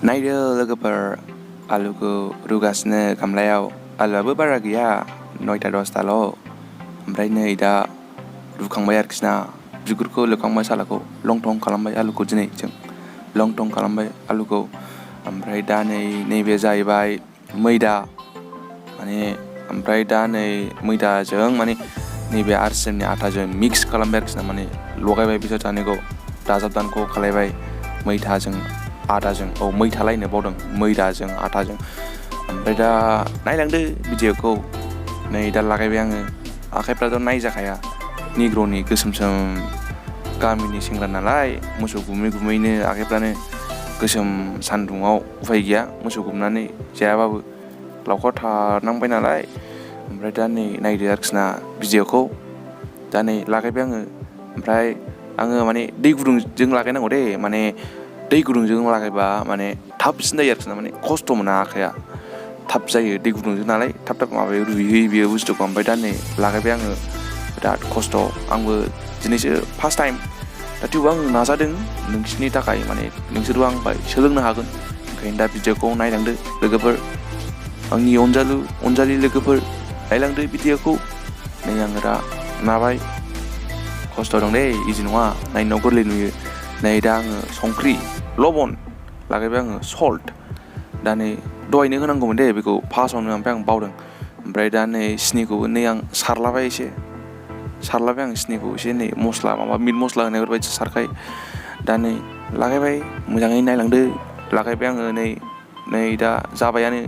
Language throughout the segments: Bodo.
नायदो लोगोफोर आलुखौ रुगासिनो गामलायाव आलुआबो बारा गैया 9टा 10टाल' ओमफ्राय नै दा रुखांबाय आरोखि ना बिगुरखौ लोबखांबाय सालाखौ लं थं खालामबाय आलुखौ दिनै जों लं थं खालामबाय आलुखौ ओमफ्राय दा नैबे जाहैबाय मैदा माने ओमफ्राय दा नै मैदाजों माने नैबे आरसिएमनि आटाजों मिक्स खालामबाय आरोखि ना माने लगायबाय बिसोर सानैखौ दाजाबदानखौ खालायबाय मैदाजों आटाजों मैथालायनो बावदों मैदाजों आटाजों ओमफ्राय दा नायलांदो भिडिअखौ नै दा लागायबाय आङो आखाइफ्राथ' नायजाखाया निग्र'नि गोसोम गामिनि सेंग्रा नालाय मोसौ गुमैनो आखाइफ्रानो गोसोम सान्दुङाव उफाय गैया मोसौ गुमनानै जायाबाबो लावखार थानांबाय नालाय ओमफ्राय दा नै नायदो आरोखि ना भिडिअखौ दा नै लागायबाय आङो ओमफ्राय आङो माने दै गुदुंजों लागायनांगौ दे माने दै गुदुंजों लागायबा माने थाबसिन जायो आरोखि ना माने खस्थ' मोना आखाइया थाब जायो दै गुदुंजों नालाय थाब माबायो रुइहोयो बेयो बुस्थुखौ ओमफ्राय दा नै लागायबाय आङो बिराद खस्थ' आंबो दिनैसो फार्स्ट टाइम दा थेवबो आं नाजादों नोंसिनि थाखाय माने नोंसोरबो आंनिफ्राय सोलोंनो हागोन ओंखायनो दा भिडिअखौ नायलांदो लोगोफोर आंनि अनजालि लोगोफोर नायलांदो भिडिअखौ नै आङो दा नाबाय खस्थ' दं दे इजि नङा नायनायाव गोरलै नुयो नै दा आङो संख्रि लबन लागायबाय आङो सल्ट दा नै दहायनो होनांगौमोन दे बेखौ फार्स्टआवनो ओमफ्राय आं बावदों ओमफ्राय दा नै सिनिखौबो नै आं सारलाबाय आं सिनिखौ एसे नै मस्ला माबा मिट मस्ला होनायफोरबायदि सारखाय दा नै लागायबाय मोजाङै नायलांदो लागायबाय आङो नै दा जाबायानो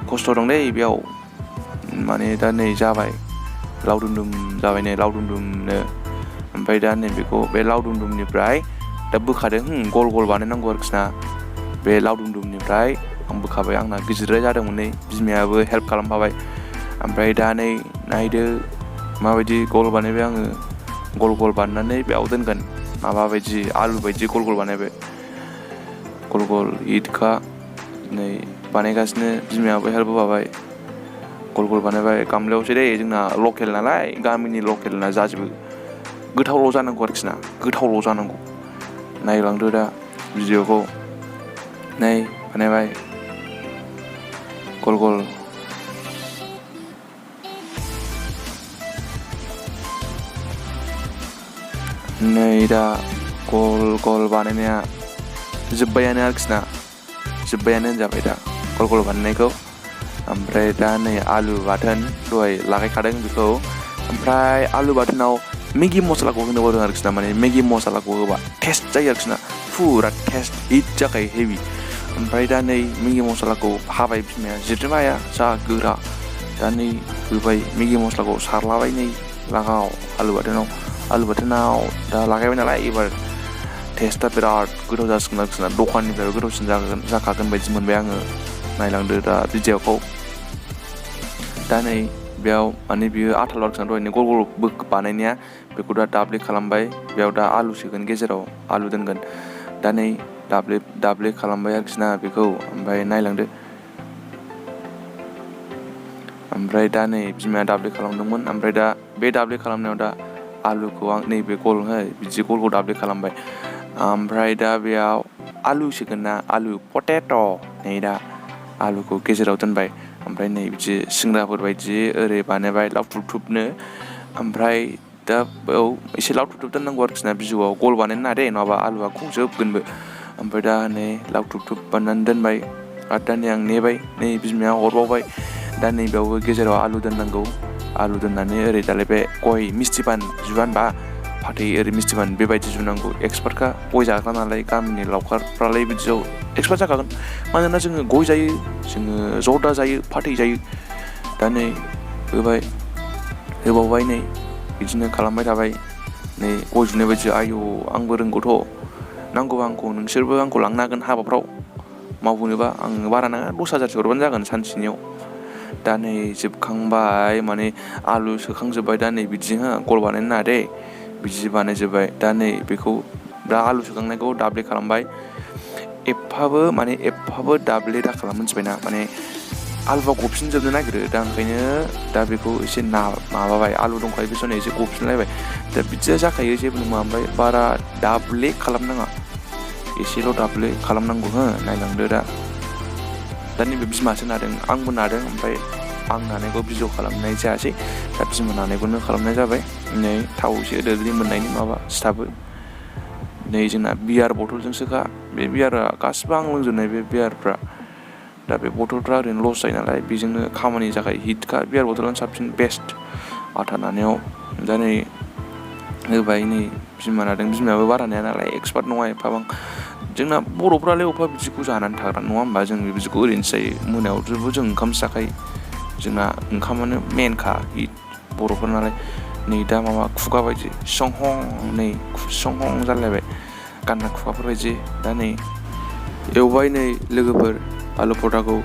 खस्थ' दं दे बेयाव माने दा नै जाबाय लावदुमदुम जाबाय नै लावदुमदुमनो ओमफ्राय दा नै बेखौ बे लावदुमदुमनिफ्राय दा बोखादों गल गल बानायनांगौ आरोखि ना बे लावदुमदुमनिफ्राय आं बोखाबाय आंना गिदिरद्राय जादोंमोन नै बिमायाबो हेल्प खालामफाबाय ओमफ्राय दा नै नायदो माबायदि गल बानायबाय आङो गल बानायनानै बेयाव दोनगोन माबा बायदि आलु बायदि गल बानायबाय गल इदखा नै बानायगासिनो बिमायाबो हेल्प होफाबाय गल बानायबाय गामलायावसो दे जोंना लकेल नालाय गामिनि लकेलना जाजोबो गोथावल' जानांगौ आरोखि ना गोथावल' जानांगौ नायलांदो दा भिडिअखौ नै बानायबाय गल नै दा गल बानायनाया जोब्बायानो आरोखि ना जोब्बायानो होनजाबाय दा गल बानायनायखौ ओमफ्राय दा नै आलु बाथोन दहाय लागायखादों बेखौ ओमफ्राय आलु बाथोनाव मेगि मस्लाखौ होनो बावदों आरोखि ना माने मेगि मस्लाखौ होबा टेस्ट जायो आरोखि ना फुरा टेस्ट हिट जाखायो हेभि ओमफ्राय दा नै मेगि मस्लाखौ हाबाय बिमाया जिरनोबो हाया जा गोरा दा नै होबाय मेगि मस्लाखौ सारलाबाय नै लागाव आलु बाथोनाव दा लागायबाय नालाय एबार टेस्टआ बिराद गोथाव जासिगोन आरोखि ना दखाननिफ्रायबो गोथावसिन जाखागोन बायदि मोनबाय आङो नायलांदो दा भिडिअखौ दा नै बेयाव माने बियो आथाल' आरोखि ना दहायनो गल बानायनाया बेखौ दा दाब्ले खालामबाय बेयाव दा आलु सोगोन गेजेराव आलु दोनगोन दा नै दाब्ले खालामबाय आरोखि ना बेखौ ओमफ्राय नायलांदो ओमफ्राय दा नै बिमाया दाब्ले खालामदोंमोन ओमफ्राय दा बे दाब्ले खालामनायाव दा आलुखौ आं नैबे बिदि गलखौ दाब्ले खालामबाय ओमफ्राय दा बेयाव आलु सोगोन ना आलु पटेट' नै दा आलुखौ गेजेराव दोनबाय ओमफ्राय नै बिदि सिंग्राफोर बायदि ओरै बानायबाय लावथुबनो ओमफ्राय दा एसे लावथुब दोननांगौ आरोखि ना बिजौआव गल बानायनो नाङा दे नङाबा आलुआ गजोबगोनबो ओमफ्राय दा नै लावथुब बानायनानै दोनबाय आरो दा नै आं नेबाय नै बिमाया हरबावबाय दा नै बेयावबो गेजेराव आलु दोननांगौ आलु दोननानै ओरै दालाय बे गय मिस्थिपान जुवा होनबा फाथै ओरै मिस्थिपान बेबायदि जुनांगौ एक्सपार्टखा गय जाग्रा नालाय गामिनि लावखारफ्रालाय बिदियाव एक्सपार्ट जाखागोन मानोना जोङो गय जायो जोङो जर्दा जायो फाथै जायो दा नै होबावबाय नै बिदिनो खालामबाय थाबाय नै गय जुनाय बायदि आयौ आंबो रोंगौथ' नांगौबा नोंसोरबो आंखौ लांनो हागोन हाबाफ्राव मावबोनोबा आङो बारा नाङा 10,000 हरबानो जागोन सानसेनियाव दा नै जोबखांबाय माने आलु सोखांजोब्बाय दा नै बिदि गल बानायनो नाङा दे बिदि बानायजोब्बाय दा नै बेखौ दा आलु सोखांनायखौ दाब्ले खालामबाय एफाबो दाब्ले दा खालाम मोनथिबायना माने आलुआ गफिनजोबनो नागिरो दा ओंखायनो दा बेखौ एसे माबाबाय आलु दंखायो बे समाव एसे गफिनलायबाय दा बिदिया जाखायो जेबो नङा ओमफ्राय बारा दाब्ले खालामनाङा एसेल' दाब्ले खालामनांगौ हो नायलांदो दा नैबे बिमासो नादों आंबो नादों ओमफ्राय आं नानायखौ भिडिअ खालामनाय जायासै दा बिमा नानायखौनो खालामनाय जाबाय नै थाव एसे होदो रिमोननायनि माबा सिथाबो नै जोंना बियार बथलजोंसोखा बे बियारा गासिबो आं लोंजोबनाय बे बियारफ्रा दा बे बथलफ्रा ओरैनो लस जायो नालाय बेजोंनो खामानि थाखाय हिटखा बियार बथलानो साबसिन बेस्ट आथा नानायाव दा नै होबाय नै बिमा नादों बिमायाबो बारा नाया नालाय एक्सपार्ट नङा एफाबां जोंना बर'फ्रालाय अफा बिदिखौ जानानै थाग्रा नङा होमबा जों बिदिखौ ओरैनोसो जायो मोनायावबो जों ओंखामसो जाखायो जोंना ओंखामानो मेनखा बर'फोर नालाय नै दा माबा खुगा बायदि संहं नै संहं जालायबाय गान्ना खुगाफोर बायदि दा नै एवबाय नै लोगोफोर आलु परथाखौ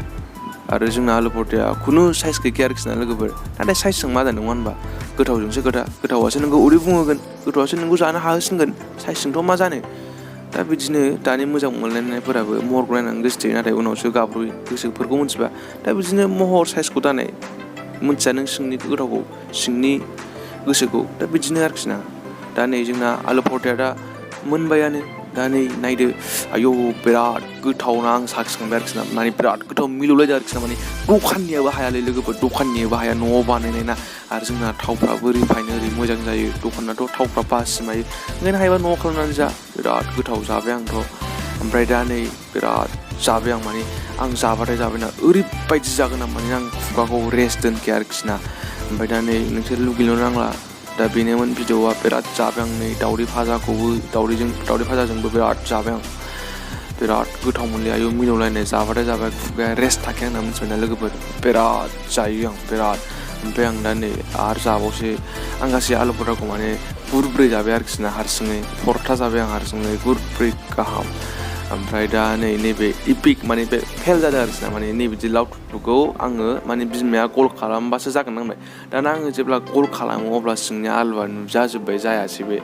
आरो जोंना आलु परथाया खुनु साइज गैखाया आरोखि ना लोगोफोर नाथाय साइजजों मा जानो नङा होनबा गोथावजोंसो खोथा गोथावासो नोंखौ उदै बुंहोगोन गोथावासो नोंखौ जानो हाहोसिनगोन साइजजोंथ' मा जानो दा बिदिनो दानि मोजां मोनलायनायफोराबो महरखौ नायनानै गोसो थोयो नाथाय उनावसो गाब्र'यो गोसोफोरखौ मिथिबा दा बिदिनो महर साइजखौ दानाय मिथिया नों सिंनि गोथावखौ सिंनि गोसोखौ दा बिदिनो आरोखि ना दा नै जोंना आलु परथाया दा मोनबायानो दा नै नायदो आयौ बिराद गोथावना आं साखिखांबाय आरोखि ना माने बिराद गोथाव मिलौलायदो आरोखि ना माने दखाननियाबो हायालै लोगोफोर दखाननियाबो हाया न'आव बानायनाय ना आरो जोंना थावफ्राबो रिफाइन ओरै मोजां जायो दखानाथ' थावफ्रा बासिमायो ओंखायनो हायोबा न'आव खालामनानै जा बिराद गोथाव जाबाय आंथ' ओमफ्राय दा नै बिराद जाबाय आं माने आं जाबाथाय जाबायना ओरैबायदि जागोन आं माने आं खुगाखौ रेस्ट दोनखाया आरोखि ना ओमफ्राय दा नै नोंसोर लुगैनो नांला दा बेनोमोन भिडिअआ बिराद जाबाय आं नै दावदै फाजाजोंबो बिराद जाबाय आं बिराद गोथाव मोनलै आयौ मिलौलायनाय जाबाथाय जाबाय खुगाया रेस्ट थाखाया आंना मिथिबायना लोगोफोर बिराद जायो आं बिराद ओमफ्राय आं दा नै आरो जाबावसै आं गासै आलु परथाखौ माने गुरब्रै जाबाय आरोखि ना हारसिङै परथा जाबाय आं हारसिङै गुरब्रै गाहाम ओमफ्राय दा नैबे इपिक माने बे फेल जादों आरोखि ना माने नैबिदि लावथुखौ आङो माने बिमाया गल खालामबासो जागोन नांबाय दाना आङो जेब्ला गल खालामो अब्ला सिंनि आलुआ नुजाजोब्बाय जायासै बे